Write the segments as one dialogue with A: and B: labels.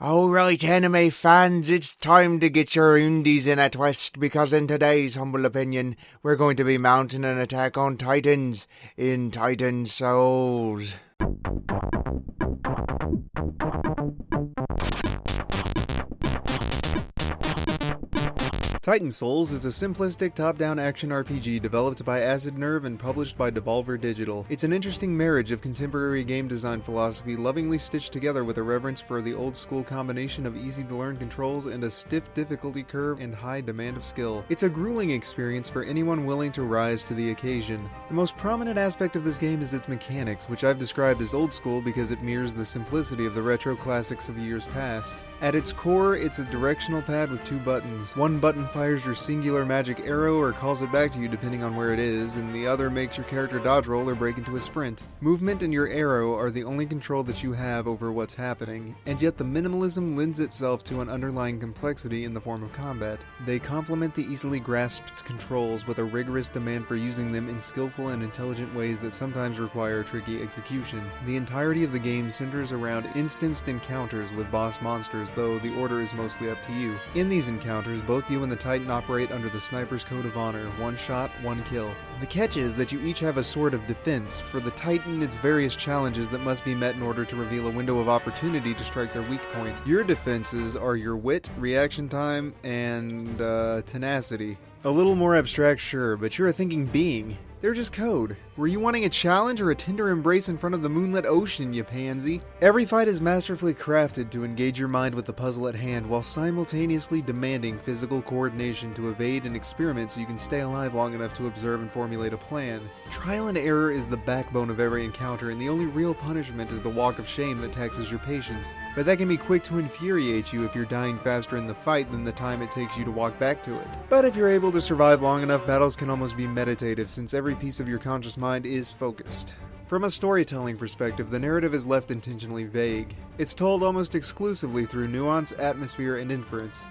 A: Alright, anime fans, it's time to get your undies in a twist, because in today's humble opinion, we're going to be mounting an attack on Titans in Titan Souls.
B: Titan Souls is a simplistic top-down action RPG developed by Acid Nerve and published by Devolver Digital. It's an interesting marriage of contemporary game design philosophy lovingly stitched together with a reverence for the old-school combination of easy-to-learn controls and a stiff difficulty curve and high demand of skill. It's a grueling experience for anyone willing to rise to the occasion. The most prominent aspect of this game is its mechanics, which I've described as old-school because it mirrors the simplicity of the retro classics of years past. At its core, it's a directional pad with two buttons. One button fires your singular magic arrow or calls it back to you depending on where it is, and the other makes your character dodge roll or break into a sprint. Movement and your arrow are the only control that you have over what's happening, and yet the minimalism lends itself to an underlying complexity in the form of combat. They complement the easily grasped controls with a rigorous demand for using them in skillful and intelligent ways that sometimes require tricky execution. The entirety of the game centers around instanced encounters with boss monsters, though the order is mostly up to you. In these encounters, both you and the Titan operate under the Sniper's Code of Honor, one shot, one kill. The catch is that you each have a sword of defense. For the Titan, it's various challenges that must be met in order to reveal a window of opportunity to strike their weak point. Your defenses are your wit, reaction time, and tenacity. A little more abstract, sure, but you're a thinking being. They're just code. Were you wanting a challenge or a tender embrace in front of the moonlit ocean, you pansy? Every fight is masterfully crafted to engage your mind with the puzzle at hand while simultaneously demanding physical coordination to evade and experiment so you can stay alive long enough to observe and formulate a plan. Trial and error is the backbone of every encounter, and the only real punishment is the walk of shame that taxes your patience. But that can be quick to infuriate you if you're dying faster in the fight than the time it takes you to walk back to it. But if you're able to survive long enough, battles can almost be meditative, since every piece of your conscious mind is focused. From a storytelling perspective, the narrative is left intentionally vague. It's told almost exclusively through nuance, atmosphere, and inference.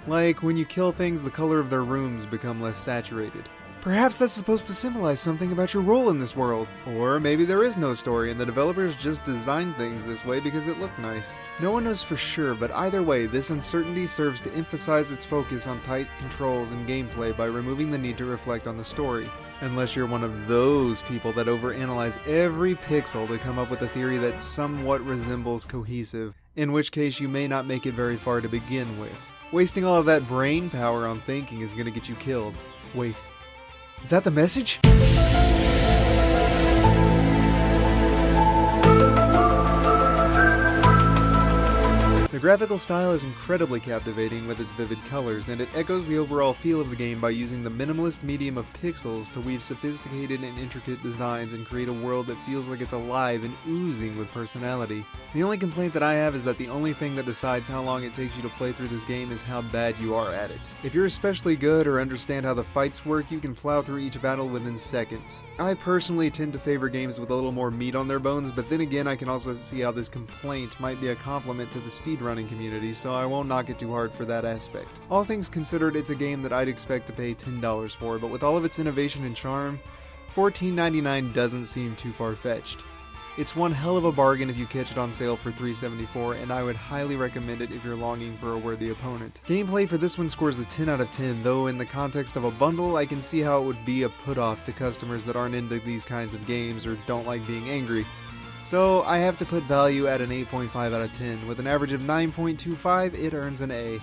B: Like, when you kill things, the color of their rooms become less saturated. Perhaps that's supposed to symbolize something about your role in this world. Or maybe there is no story and the developers just designed things this way because it looked nice. No one knows for sure, but either way, this uncertainty serves to emphasize its focus on tight controls and gameplay by removing the need to reflect on the story. Unless you're one of those people that overanalyze every pixel to come up with a theory that somewhat resembles cohesive, in which case you may not make it very far to begin with. Wasting all of that brain power on thinking is going to get you killed. Wait. Is that the message? The graphical style is incredibly captivating with its vivid colors, and it echoes the overall feel of the game by using the minimalist medium of pixels to weave sophisticated and intricate designs and create a world that feels like it's alive and oozing with personality. The only complaint that I have is that the only thing that decides how long it takes you to play through this game is how bad you are at it. If you're especially good or understand how the fights work, you can plow through each battle within seconds. I personally tend to favor games with a little more meat on their bones, but then again I can also see how this complaint might be a compliment to the speedrunning community, so I won't knock it too hard for that aspect. All things considered, it's a game that I'd expect to pay $10 for, but with all of its innovation and charm, $14.99 doesn't seem too far-fetched. It's one hell of a bargain if you catch it on sale for $3.74, and I would highly recommend it if you're longing for a worthy opponent. Gameplay for this one scores a 10 out of 10, though in the context of a bundle, I can see how it would be a put-off to customers that aren't into these kinds of games or don't like being angry. So I have to put value at an 8.5 out of 10. With an average of 9.25, it earns an A.